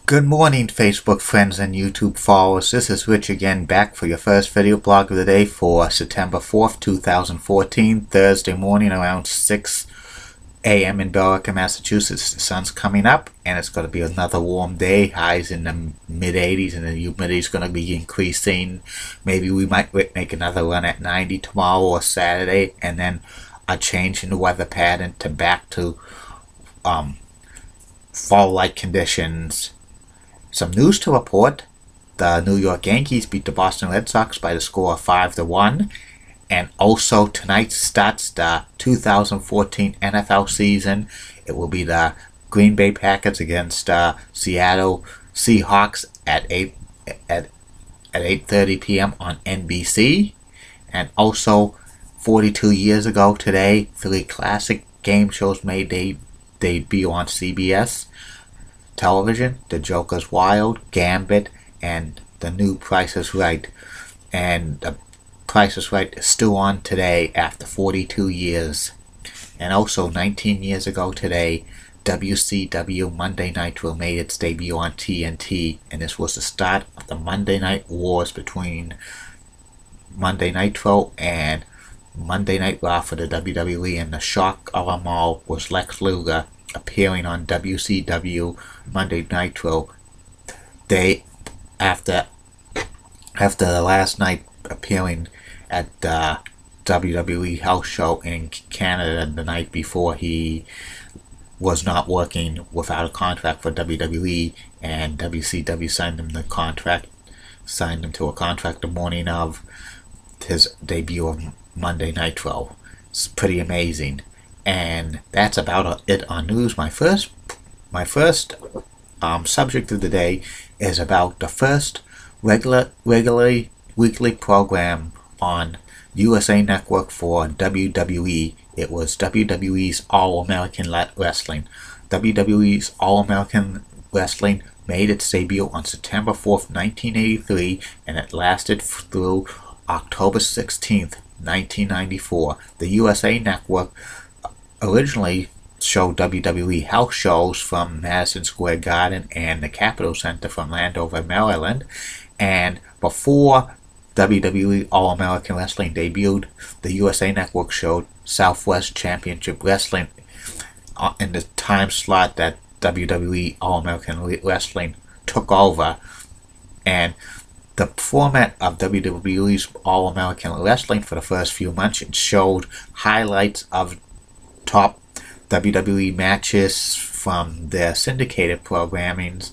Good morning, Facebook friends and YouTube followers. This is Rich again, back for your first video blog of the day for September 4th, 2014, Thursday morning around 6 a.m. in Billerica, Massachusetts. The sun's coming up, and it's going to be another warm day. Highs in the mid-80s, and the humidity is going to be increasing. Maybe we might make another run at 90 tomorrow or Saturday, and then a change in the weather pattern to back to fall-like conditions. Some news to report. The New York Yankees beat the Boston Red Sox by the score of 5-1. And also tonight starts the 2014 NFL season. It will be the Green Bay Packers against Seattle Seahawks at 8:30 p.m. on NBC. And also 42 years ago today, Philly Classic game shows made debut on CBS television. The Joker's Wild, Gambit, and the new Price is Right. And the Price is Right is still on today after 42 years. And also 19 years ago today, WCW Monday Nitro made its debut on TNT, and this was the start of the Monday Night Wars between Monday Nitro and Monday Night Raw for the WWE, and the shock of them all was Lex Luger appearing on WCW Monday Nitro day after the last night appearing at the WWE house show in Canada the night before. He was not working without a contract for WWE, and WCW signed him to a contract the morning of his debut of Monday Nitro. It's pretty amazing. And that's about it on news. My first subject of the day is about the first regularly weekly program on USA Network for WWE. It was WWE's All-American Wrestling. WWE's All-American Wrestling made its debut on September 4th, 1983, and it lasted through October 16th, 1994. The USA Network originally showed WWE house shows from Madison Square Garden and the Capitol Center from Landover, Maryland. And before WWE All-American Wrestling debuted, the USA Network showed Southwest Championship Wrestling in the time slot that WWE All-American Wrestling took over. And the format of WWE's All-American Wrestling for the first few months, it showed highlights of top WWE matches from their syndicated programmings,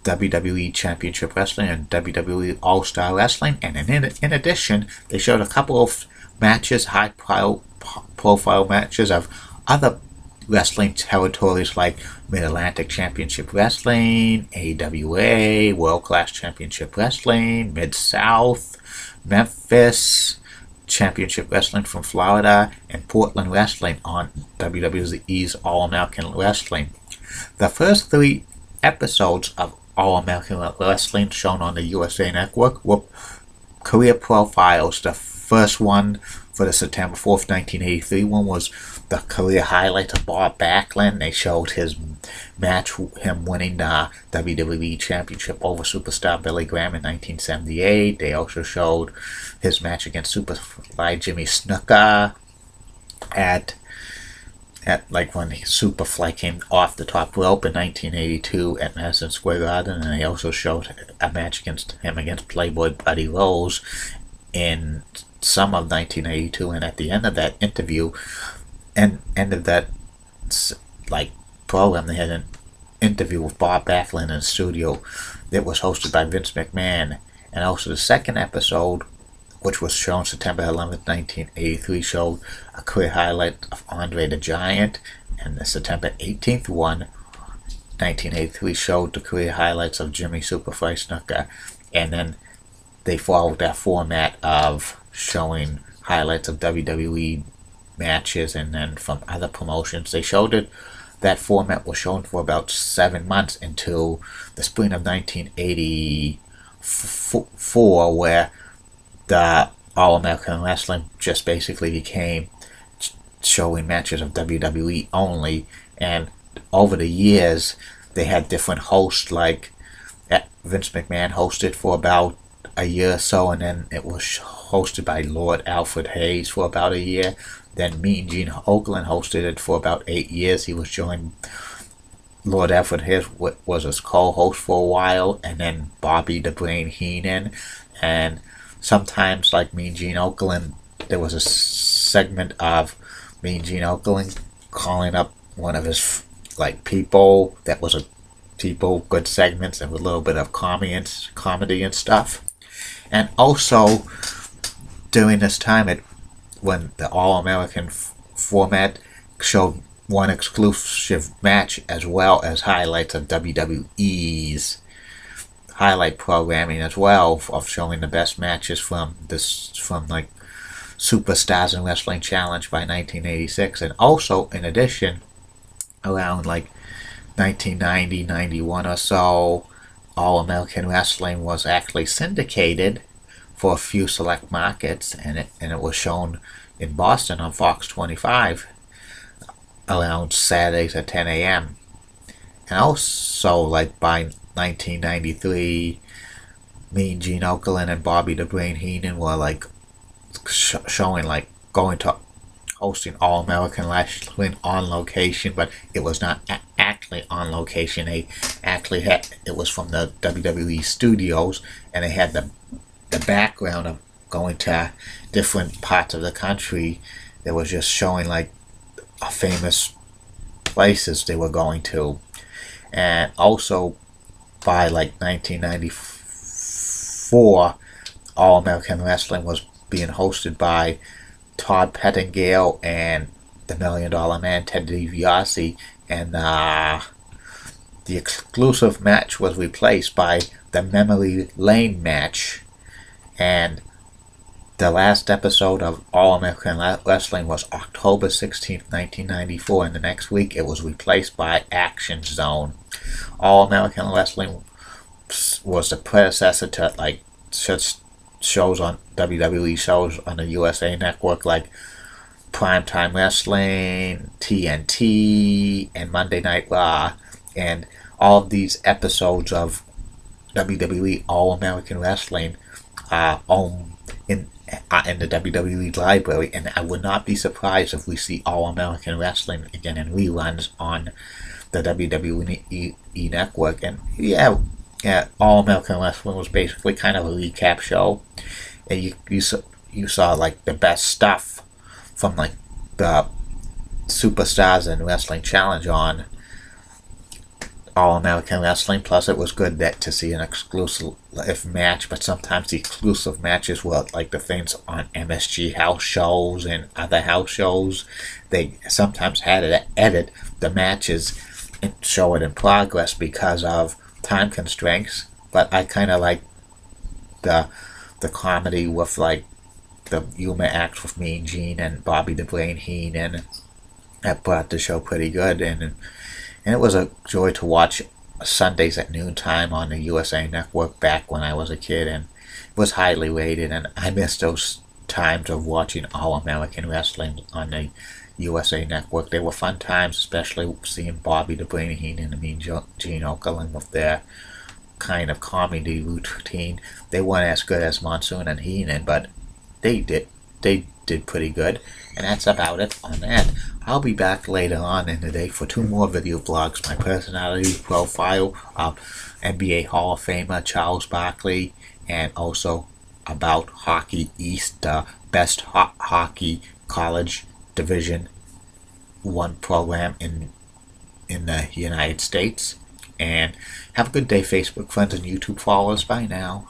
WWE Championship Wrestling and WWE All-Star Wrestling, and in addition, they showed a couple of matches, high-profile matches of other wrestling territories like Mid-Atlantic Championship Wrestling, AWA, World Class Championship Wrestling, Mid-South, Memphis Championship Wrestling from Florida, and Portland Wrestling on WWE's All-American Wrestling. The first 3 episodes of All-American Wrestling shown on the USA Network were career profiles. The first one for the September 4th, 1983 one was the career highlights of Bob Backlund. They showed his match, him winning the WWE Championship over superstar Billy Graham in 1978. They also showed his match against Superfly Jimmy Snuka at like when Superfly came off the top rope in 1982 at Madison Square Garden, and they also showed a match against Playboy Buddy Rose in summer of 1982. And at the end of that interview, end of that program, they had an interview with Bob Backlund in the studio that was hosted by Vince McMahon. And also the second episode, which was shown September 11th, 1983, showed a career highlight of Andre the Giant, and the September 18th one, 1983, showed the career highlights of Jimmy Superfly Snuka. And then they followed that format of showing highlights of WWE matches and then from other promotions. They showed it. That format was shown for about 7 months until the spring of 1984, where the All-American Wrestling just basically became showing matches of WWE only. And over the years, they had different hosts like Vince McMahon hosted for about a year or so, and then it was hosted by Lord Alfred Hayes for about a year. Then Mean Gene Okerlund hosted it for about 8 years. He was joined. Lord Alfred Hayes was his co-host for a while, and then Bobby the Brain Heenan. And sometimes, like Mean Gene Okerlund, there was a segment of Mean Gene Okerlund calling up one of his people that was a good segments and with a little bit of comedy and stuff. And also during this time, when the All-American format showed one exclusive match as well as highlights of WWE's highlight programming as well of showing the best matches from Superstars in Wrestling Challenge by 1986. And also, in addition, around 1990, 91 or so, All-American Wrestling was actually syndicated for a few select markets, and it was shown in Boston on Fox 25 around Saturdays at 10 a.m. And also, by 1993, Mean Gene Okerlund and Bobby the Brain Heenan were showing going to hosting All-American Wrestling on location, but it was not actually on location. They actually it was from the WWE studios, and they had the background of going to different parts of the country. That was just showing famous places they were going to. And also by 1994, All-American Wrestling was being hosted by Todd Pettengill and the $1 Million Man Ted DiBiase, and the exclusive match was replaced by the Memory Lane match. And the last episode of All-American Wrestling was October 16th, 1994, and the next week it was replaced by Action Zone. All-American Wrestling was the predecessor to shows on WWE shows on the USA Network like Primetime Wrestling, TNT, and Monday Night Raw. And all of these episodes of WWE All-American Wrestling are in the WWE library, and I would not be surprised if we see All-American Wrestling again in reruns on the WWE Network. And yeah, All-American Wrestling was basically kind of a recap show, and you saw the best stuff from the Superstars and Wrestling Challenge on All-American Wrestling. Plus, it was good to see an exclusive match, but sometimes the exclusive matches were the things on MSG house shows and other house shows. They sometimes had to edit the matches and show it in progress because of time constraints. But I kind of like the comedy with the humor acts with Mean Gene and Bobby the Brain Heenan. That brought the show pretty good, and it was a joy to watch Sundays at noontime on the USA Network back when I was a kid, and it was highly rated, and I miss those times of watching All-American Wrestling on the USA Network. They were fun times, especially seeing Bobby the Brain Heenan and Mean Gene Okerlund with their kind of comedy routine. They weren't as good as Monsoon and Heenan, but they did pretty good. And that's about it on that. I'll be back later on in the day for 2 more video vlogs. My personality profile of NBA Hall of Famer Charles Barkley, and also about Hockey East, the best hockey college Division I program in the United States. And have a good day, Facebook friends and YouTube followers. Bye now.